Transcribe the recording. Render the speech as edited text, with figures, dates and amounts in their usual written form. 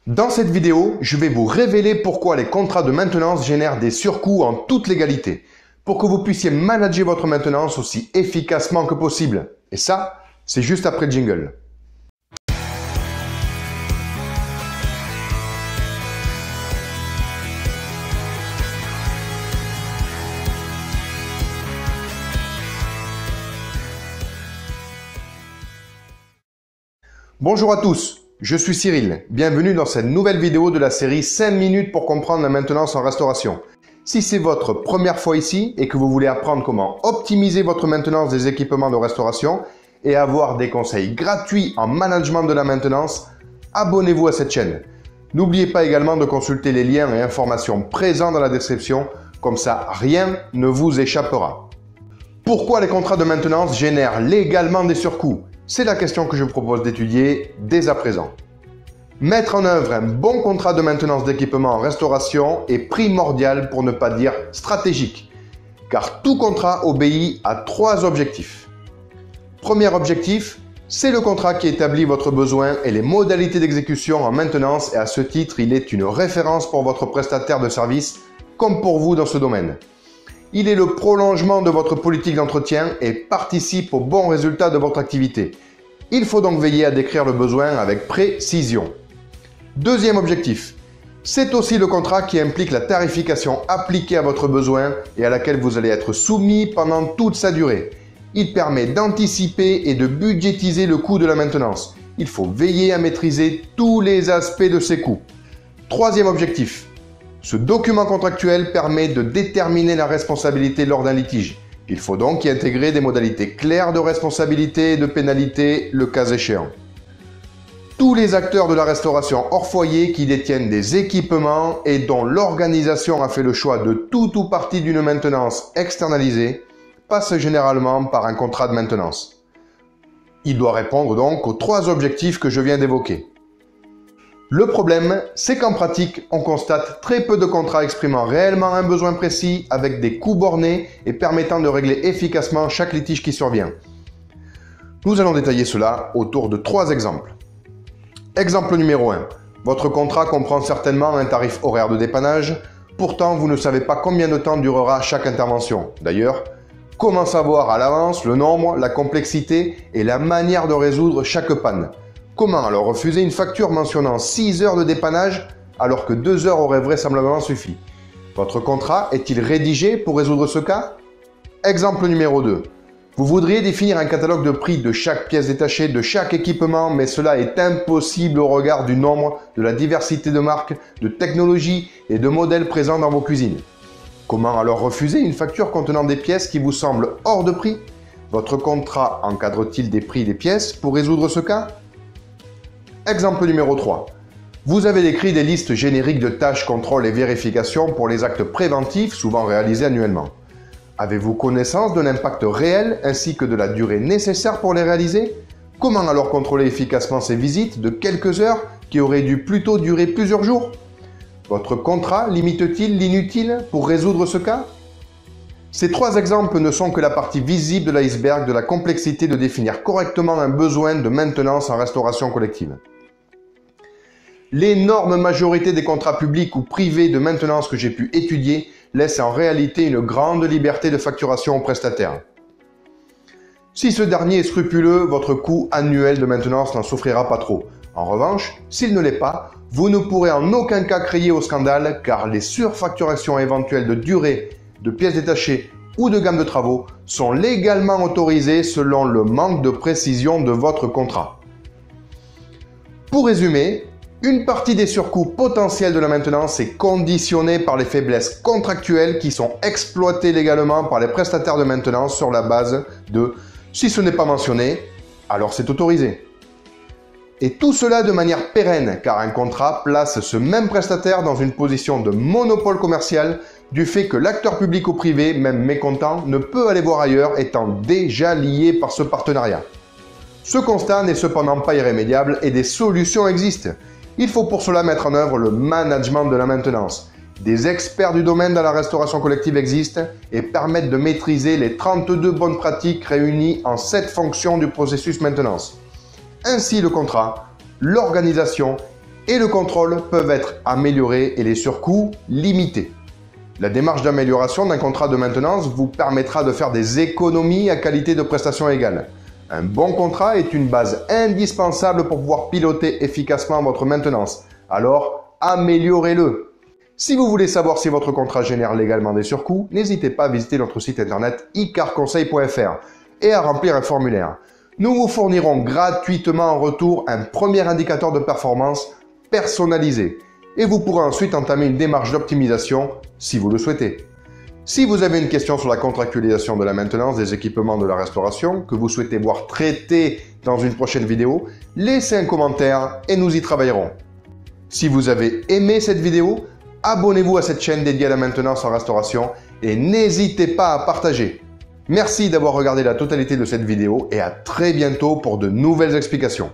Dans cette vidéo, je vais vous révéler pourquoi les contrats de maintenance génèrent des surcoûts en toute légalité, pour que vous puissiez manager votre maintenance aussi efficacement que possible. Et ça, c'est juste après le jingle. Bonjour à tous, je suis Cyril. Bienvenue dans cette nouvelle vidéo de la série 5 minutes pour comprendre la maintenance en restauration. Si c'est votre première fois ici et que vous voulez apprendre comment optimiser votre maintenance des équipements de restauration et avoir des conseils gratuits en management de la maintenance, abonnez-vous à cette chaîne. N'oubliez pas également de consulter les liens et informations présents dans la description, comme ça rien ne vous échappera. Pourquoi les contrats de maintenance génèrent légalement des surcoûts ? C'est la question que je vous propose d'étudier dès à présent. Mettre en œuvre un bon contrat de maintenance d'équipement en restauration est primordial pour ne pas dire stratégique, car tout contrat obéit à 3 objectifs. Premier objectif, c'est le contrat qui établit votre besoin et les modalités d'exécution en maintenance et à ce titre, il est une référence pour votre prestataire de service comme pour vous dans ce domaine. Il est le prolongement de votre politique d'entretien et participe au bon résultat de votre activité. Il faut donc veiller à décrire le besoin avec précision. Deuxième objectif, c'est aussi le contrat qui implique la tarification appliquée à votre besoin et à laquelle vous allez être soumis pendant toute sa durée. Il permet d'anticiper et de budgétiser le coût de la maintenance. Il faut veiller à maîtriser tous les aspects de ces coûts. Troisième objectif, ce document contractuel permet de déterminer la responsabilité lors d'un litige. Il faut donc y intégrer des modalités claires de responsabilité et de pénalité, le cas échéant. Tous les acteurs de la restauration hors foyer qui détiennent des équipements et dont l'organisation a fait le choix de tout ou partie d'une maintenance externalisée passent généralement par un contrat de maintenance. Il doit répondre donc aux 3 objectifs que je viens d'évoquer. Le problème, c'est qu'en pratique, on constate très peu de contrats exprimant réellement un besoin précis avec des coûts bornés et permettant de régler efficacement chaque litige qui survient. Nous allons détailler cela autour de 3 exemples. Exemple numéro 1. Votre contrat comprend certainement un tarif horaire de dépannage, pourtant vous ne savez pas combien de temps durera chaque intervention. D'ailleurs, comment savoir à l'avance le nombre, la complexité et la manière de résoudre chaque panne ? Comment alors refuser une facture mentionnant 6 heures de dépannage alors que 2 heures auraient vraisemblablement suffi? Votre contrat est-il rédigé pour résoudre ce cas? Exemple numéro 2. Vous voudriez définir un catalogue de prix de chaque pièce détachée, de chaque équipement, mais cela est impossible au regard du nombre, de la diversité de marques, de technologies et de modèles présents dans vos cuisines. Comment alors refuser une facture contenant des pièces qui vous semblent hors de prix? Votre contrat encadre-t-il des prix des pièces pour résoudre ce cas? Exemple numéro 3. Vous avez décrit des listes génériques de tâches, contrôles et vérifications pour les actes préventifs, souvent réalisés annuellement. Avez-vous connaissance de l'impact réel ainsi que de la durée nécessaire pour les réaliser? Comment alors contrôler efficacement ces visites de quelques heures qui auraient dû plutôt durer plusieurs jours? Votre contrat limite-t-il l'inutile pour résoudre ce cas? Ces 3 exemples ne sont que la partie visible de l'iceberg de la complexité de définir correctement un besoin de maintenance en restauration collective. L'énorme majorité des contrats publics ou privés de maintenance que j'ai pu étudier laisse en réalité une grande liberté de facturation au prestataire. Si ce dernier est scrupuleux, votre coût annuel de maintenance n'en souffrira pas trop. En revanche, s'il ne l'est pas, vous ne pourrez en aucun cas crier au scandale car les surfacturations éventuelles de durée, de pièces détachées ou de gamme de travaux sont légalement autorisées selon le manque de précision de votre contrat. Pour résumer, une partie des surcoûts potentiels de la maintenance est conditionnée par les faiblesses contractuelles qui sont exploitées légalement par les prestataires de maintenance sur la base de « si ce n'est pas mentionné, alors c'est autorisé ». Et tout cela de manière pérenne car un contrat place ce même prestataire dans une position de monopole commercial du fait que l'acteur public ou privé, même mécontent, ne peut aller voir ailleurs étant déjà lié par ce partenariat. Ce constat n'est cependant pas irrémédiable et des solutions existent. Il faut pour cela mettre en œuvre le management de la maintenance. Des experts du domaine dans la restauration collective existent et permettent de maîtriser les 32 bonnes pratiques réunies en 7 fonctions du processus maintenance. Ainsi le contrat, l'organisation et le contrôle peuvent être améliorés et les surcoûts limités. La démarche d'amélioration d'un contrat de maintenance vous permettra de faire des économies à qualité de prestation égale. Un bon contrat est une base indispensable pour pouvoir piloter efficacement votre maintenance. Alors, améliorez-le. Si vous voulez savoir si votre contrat génère légalement des surcoûts, n'hésitez pas à visiter notre site internet icarconseil.fr et à remplir un formulaire. Nous vous fournirons gratuitement en retour un premier indicateur de performance personnalisé et vous pourrez ensuite entamer une démarche d'optimisation si vous le souhaitez. Si vous avez une question sur la contractualisation de la maintenance des équipements de la restauration que vous souhaitez voir traitée dans une prochaine vidéo, laissez un commentaire et nous y travaillerons. Si vous avez aimé cette vidéo, abonnez-vous à cette chaîne dédiée à la maintenance en restauration et n'hésitez pas à partager. Merci d'avoir regardé la totalité de cette vidéo et à très bientôt pour de nouvelles explications.